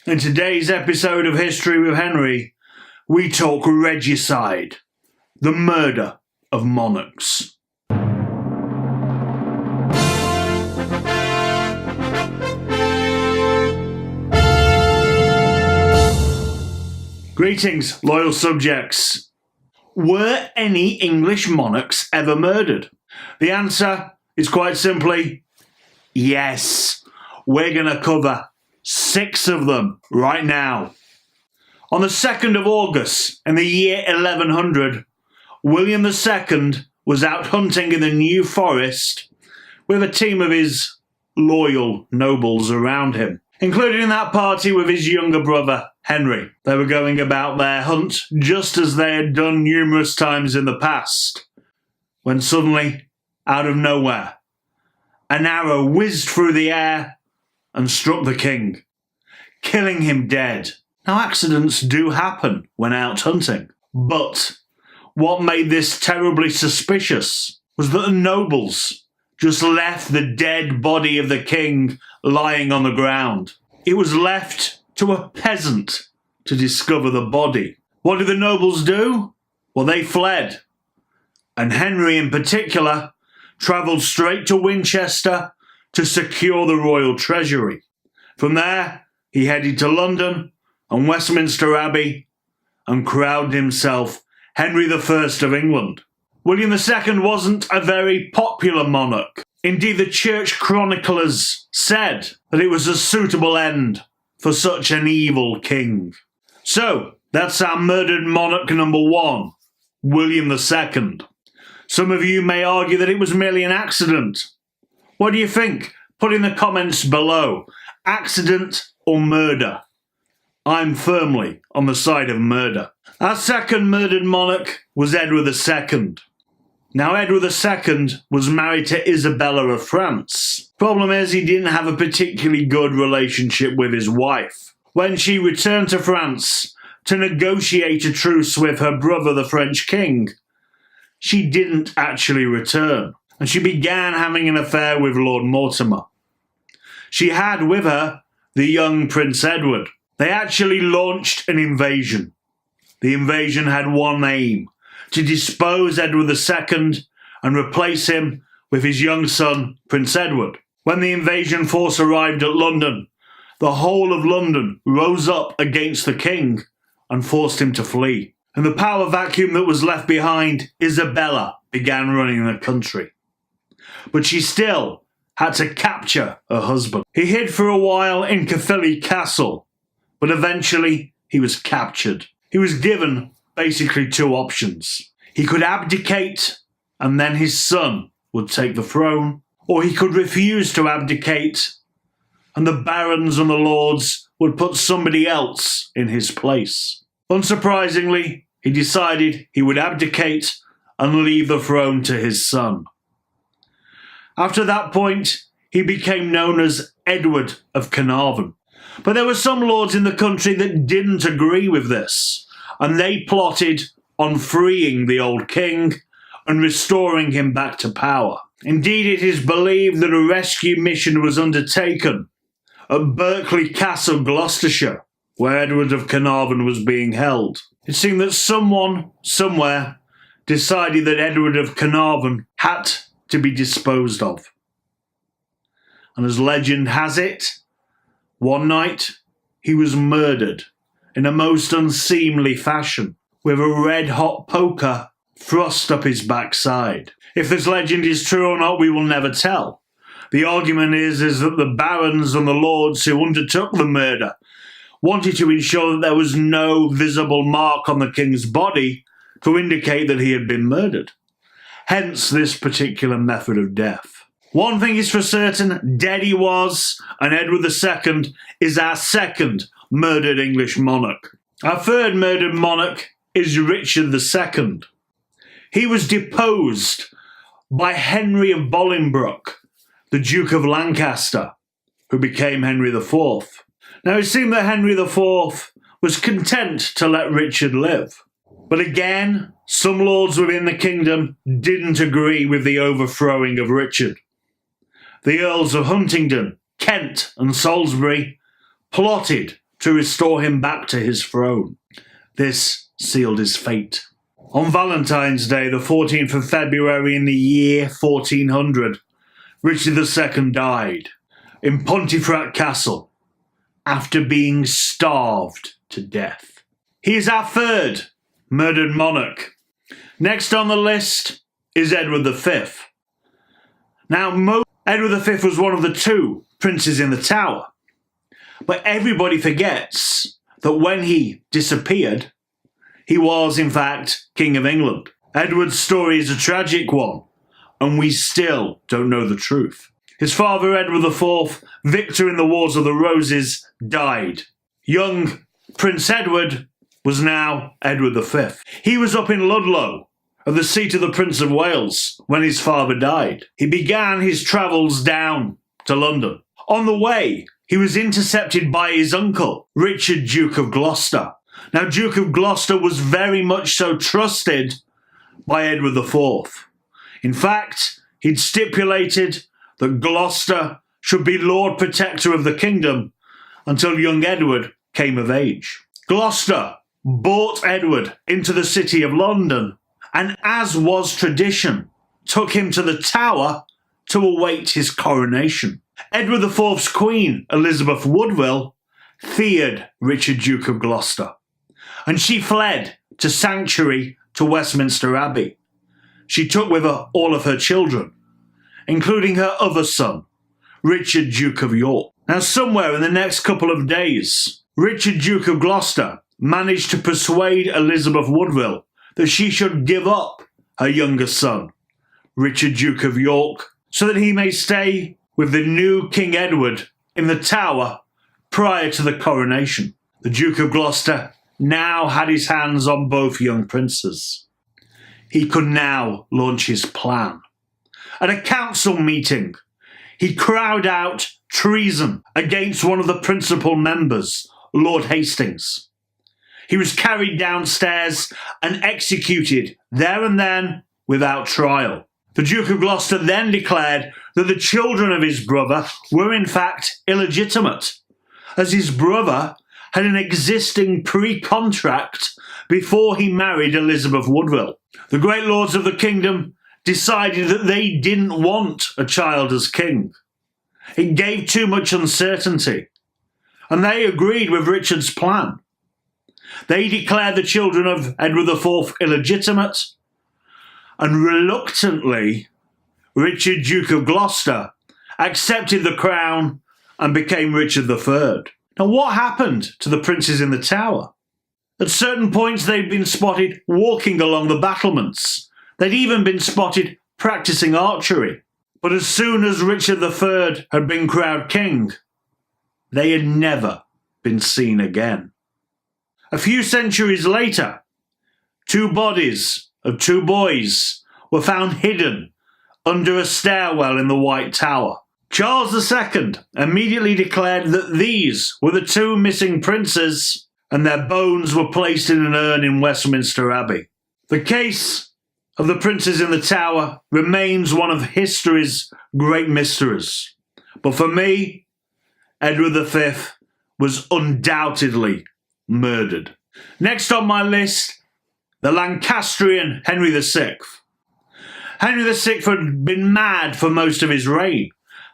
In today's episode of History with Henry, we talk regicide, the murder of monarchs. Greetings, loyal subjects. Were any English monarchs ever murdered? The answer is quite simply yes. We're going to cover 6 of them right now. On the 2nd of August in the year 1100, William II was out hunting in the New Forest with a team of his loyal nobles around him, including in that party with his younger brother, Henry. They were going about their hunt just as they had done numerous times in the past, when suddenly, out of nowhere, an arrow whizzed through the air and struck the king, killing him dead. Now, accidents do happen when out hunting, but what made this terribly suspicious was that the nobles just left the dead body of the king lying on the ground. It was left to a peasant to discover the body. What did the nobles do? Well, they fled, and Henry in particular travelled straight to Winchester to secure the royal treasury. From there, he headed to London and Westminster Abbey and crowned himself Henry I of England. William II wasn't a very popular monarch. Indeed, the church chroniclers said that it was a suitable end for such an evil king. So, that's our murdered monarch number 1, William II. Some of you may argue that it was merely an accident. What do you think? Put in the comments below. Accident or murder? I'm firmly on the side of murder. Our second murdered monarch was Edward II. Now, Edward II was married to Isabella of France. Problem is, he didn't have a particularly good relationship with his wife. When she returned to France to negotiate a truce with her brother, the French king, she didn't actually return, and she began having an affair with Lord Mortimer. She had with her the young Prince Edward. They actually launched an invasion. The invasion had one aim: to depose Edward II and replace him with his young son, Prince Edward. When the invasion force arrived at London, the whole of London rose up against the king and forced him to flee. In the power vacuum that was left behind, Isabella began running the country. But she still had to capture her husband. He hid for a while in Caerphilly Castle, but eventually he was captured. He was given basically 2 options. He could abdicate, and then his son would take the throne, or he could refuse to abdicate, and the barons and the lords would put somebody else in his place. Unsurprisingly, he decided he would abdicate and leave the throne to his son. After that point, he became known as Edward of Caernarfon. But there were some lords in the country that didn't agree with this, and they plotted on freeing the old king and restoring him back to power. Indeed, it is believed that a rescue mission was undertaken at Berkeley Castle, Gloucestershire, where Edward of Caernarfon was being held. It seemed that someone, somewhere, decided that Edward of Caernarfon had to be disposed of. And as legend has it, one night he was murdered in a most unseemly fashion, with a red-hot poker thrust up his backside. If this legend is true or not, we will never tell. The argument is that the barons and the lords who undertook the murder wanted to ensure that there was no visible mark on the king's body to indicate that he had been murdered. Hence this particular method of death. One thing is for certain, dead he was, and Edward II is our second murdered English monarch. Our third murdered monarch is Richard II. He was deposed by Henry of Bolingbroke, the Duke of Lancaster, who became Henry IV. Now, it seemed that Henry IV was content to let Richard live. But again, some lords within the kingdom didn't agree with the overthrowing of Richard. The Earls of Huntingdon, Kent and Salisbury plotted to restore him back to his throne. This sealed his fate. On Valentine's Day, the 14th of February in the year 1400, Richard II died in Pontefract Castle after being starved to death. He is our third murdered monarch. Next on the list is Edward V. Now, Edward V was one of the two princes in the Tower, but everybody forgets that when he disappeared, he was, in fact, King of England. Edward's story is a tragic one, and we still don't know the truth. His father, Edward IV, victor in the Wars of the Roses, died. Young Prince Edward was now Edward V. He was up in Ludlow, at the seat of the Prince of Wales, when his father died. He began his travels down to London. On the way, he was intercepted by his uncle, Richard, Duke of Gloucester. Now, Duke of Gloucester was very much so trusted by Edward IV. In fact, he'd stipulated that Gloucester should be Lord Protector of the kingdom until young Edward came of age. Gloucester brought Edward into the city of London and, as was tradition, took him to the Tower to await his coronation. Edward IV's queen, Elizabeth Woodville, feared Richard, Duke of Gloucester, and she fled to sanctuary to Westminster Abbey. She took with her all of her children, including her other son, Richard, Duke of York. Now, somewhere in the next couple of days, Richard, Duke of Gloucester, managed to persuade Elizabeth Woodville that she should give up her younger son, Richard, Duke of York, so that he may stay with the new King Edward in the Tower prior to the coronation. The Duke of Gloucester now had his hands on both young princes. He could now launch his plan. At a council meeting, he cried out treason against one of the principal members, Lord Hastings. He was carried downstairs and executed there and then without trial. The Duke of Gloucester then declared that the children of his brother were in fact illegitimate, as his brother had an existing pre-contract before he married Elizabeth Woodville. The great lords of the kingdom decided that they didn't want a child as king. It gave too much uncertainty, and they agreed with Richard's plan. They declared the children of Edward IV illegitimate, and reluctantly, Richard, Duke of Gloucester, accepted the crown and became Richard III. Now, what happened to the princes in the Tower? At certain points, they'd been spotted walking along the battlements. They'd even been spotted practicing archery. But as soon as Richard III had been crowned king, they had never been seen again. A few centuries later, two bodies of two boys were found hidden under a stairwell in the White Tower. Charles II immediately declared that these were the two missing princes, and their bones were placed in an urn in Westminster Abbey. The case of the princes in the Tower remains one of history's great mysteries. But for me, Edward V was undoubtedly murdered. Next on my list, the Lancastrian Henry VI. Henry VI had been mad for most of his reign.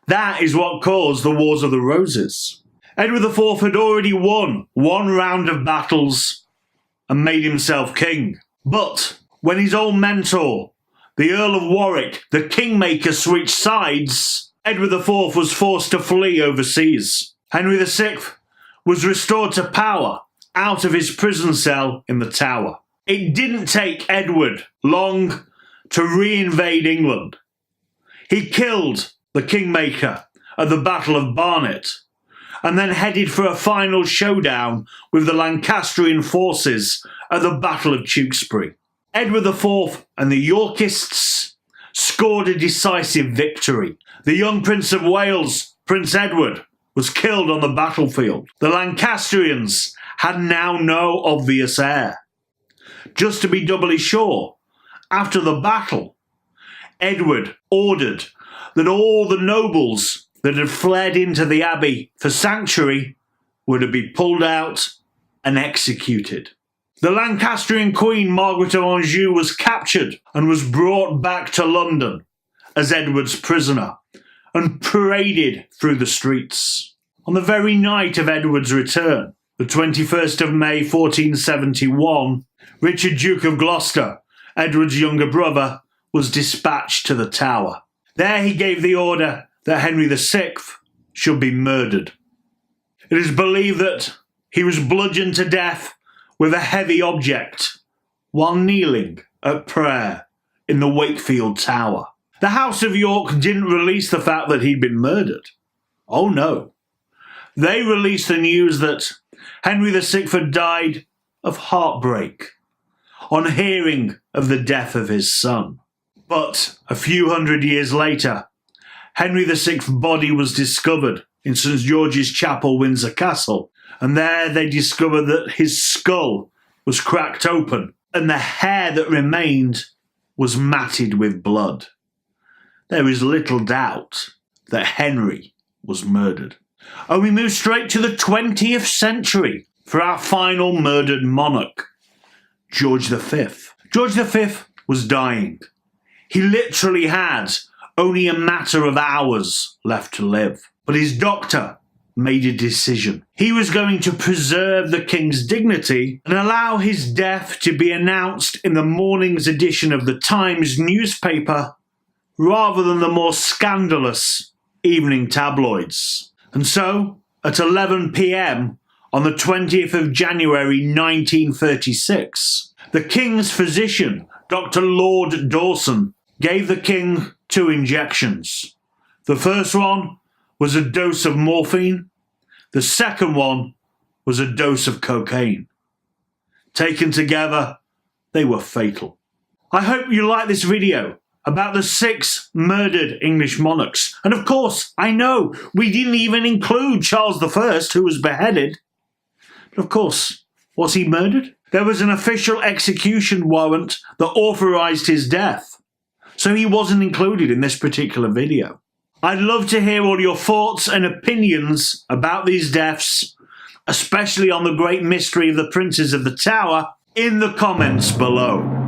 That is what caused the Wars of the Roses. Edward IV had already won one round of battles and made himself king. But when his old mentor, the Earl of Warwick, the kingmaker, switched sides, Edward IV was forced to flee overseas. Henry VI was restored to power out of his prison cell in the Tower. It didn't take Edward long to reinvade England. He killed the kingmaker at the Battle of Barnet, and then headed for a final showdown with the Lancastrian forces at the Battle of Tewkesbury. Edward IV and the Yorkists scored a decisive victory. The young Prince of Wales, Prince Edward, was killed on the battlefield. The Lancastrians had now no obvious heir. Just to be doubly sure, after the battle, Edward ordered that all the nobles that had fled into the abbey for sanctuary were to be pulled out and executed. The Lancastrian Queen Margaret of Anjou was captured and was brought back to London as Edward's prisoner and paraded through the streets. On the very night of Edward's return, the 21st of May 1471, Richard, Duke of Gloucester, Edward's younger brother, was dispatched to the Tower. There he gave the order that Henry VI should be murdered. It is believed that he was bludgeoned to death with a heavy object while kneeling at prayer in the Wakefield Tower. The House of York didn't release the fact that he'd been murdered. Oh no. They released the news that Henry VI had died of heartbreak on hearing of the death of his son. But a few hundred years later, Henry VI's body was discovered in St George's Chapel, Windsor Castle, and there they discovered that his skull was cracked open and the hair that remained was matted with blood. There is little doubt that Henry was murdered. And we move straight to the 20th century for our final murdered monarch, George V. George V was dying. He literally had only a matter of hours left to live. But his doctor made a decision. He was going to preserve the king's dignity and allow his death to be announced in the morning's edition of the Times newspaper rather than the more scandalous evening tabloids. And so, at 11 p.m. on the 20th of January 1936, the king's physician, Dr. Lord Dawson, gave the king 2 injections. The first one was a dose of morphine. The second one was a dose of cocaine. Taken together, they were fatal. I hope you like this video about the 6 murdered English monarchs. And of course, I know we didn't even include Charles I, who was beheaded. But of course, was he murdered? There was an official execution warrant that authorised his death, so he wasn't included in this particular video. I'd love to hear all your thoughts and opinions about these deaths, especially on the great mystery of the Princes of the Tower, in the comments below.